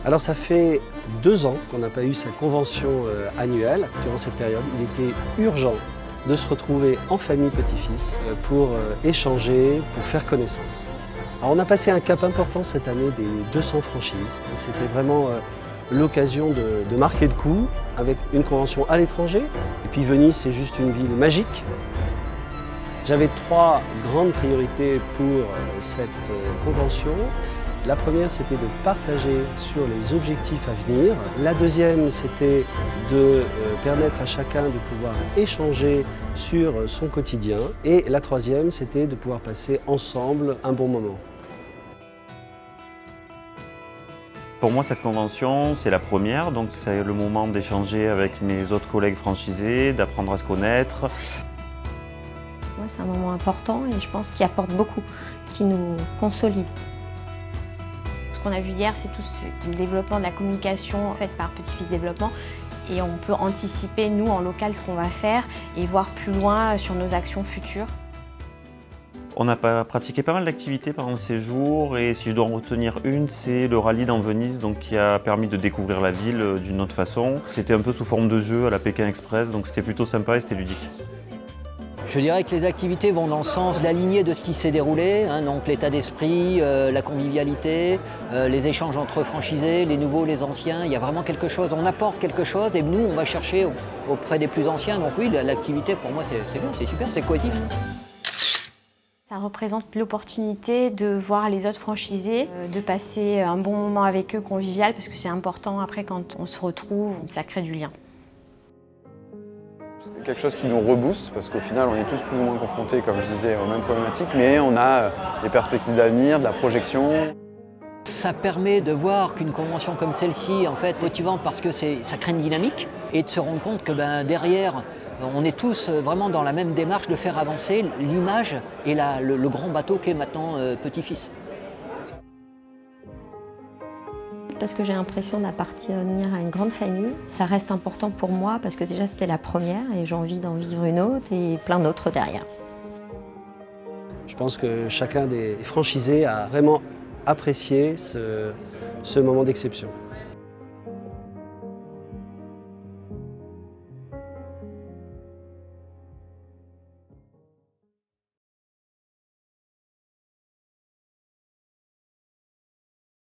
Alors ça fait 2 ans qu'on n'a pas eu sa convention annuelle. Durant cette période, il était urgent de se retrouver en famille petit-fils pour échanger, pour faire connaissance. Alors on a passé un cap important cette année des 200 franchises. C'était vraiment l'occasion de marquer le coup avec une convention à l'étranger. Et puis Venise, c'est juste une ville magique. J'avais 3 grandes priorités pour cette convention. La première, c'était de partager sur les objectifs à venir. La deuxième, c'était de permettre à chacun de pouvoir échanger sur son quotidien. Et la troisième, c'était de pouvoir passer ensemble un bon moment. Pour moi, cette convention, c'est la première, donc c'est le moment d'échanger avec mes autres collègues franchisés, d'apprendre à se connaître. Ouais, c'est un moment important et je pense qu'il apporte beaucoup, qui nous consolide. Ce qu'on a vu hier, c'est tout le développement de la communication faite par Petit-Fils Développement et on peut anticiper, nous, en local, ce qu'on va faire et voir plus loin sur nos actions futures. On a pratiqué pas mal d'activités pendant ces jours et si je dois en retenir une, c'est le rallye dans Venise donc, qui a permis de découvrir la ville d'une autre façon. C'était un peu sous forme de jeu à la Pékin Express, donc c'était plutôt sympa et c'était ludique. Je dirais que les activités vont dans le sens de la lignée de ce qui s'est déroulé, donc l'état d'esprit, la convivialité, les échanges entre franchisés, les nouveaux, les anciens. Il y a vraiment quelque chose, on apporte quelque chose et nous on va chercher auprès des plus anciens. Donc oui, l'activité pour moi c'est bien, c'est super, c'est cohésif. Ça représente l'opportunité de voir les autres franchisés, de passer un bon moment avec eux convivial parce que c'est important après quand on se retrouve, ça crée du lien. C'est quelque chose qui nous rebooste parce qu'au final on est tous plus ou moins confrontés, comme je disais, aux mêmes problématiques, mais on a des perspectives d'avenir, de la projection. Ça permet de voir qu'une convention comme celle-ci en fait motivante parce que ça crée une dynamique et de se rendre compte que derrière on est tous vraiment dans la même démarche de faire avancer l'image et le grand bateau qu'est maintenant Petit-Fils. Parce que j'ai l'impression d'appartenir à une grande famille. Ça reste important pour moi parce que déjà c'était la première et j'ai envie d'en vivre une autre et plein d'autres derrière. Je pense que chacun des franchisés a vraiment apprécié ce moment d'exception.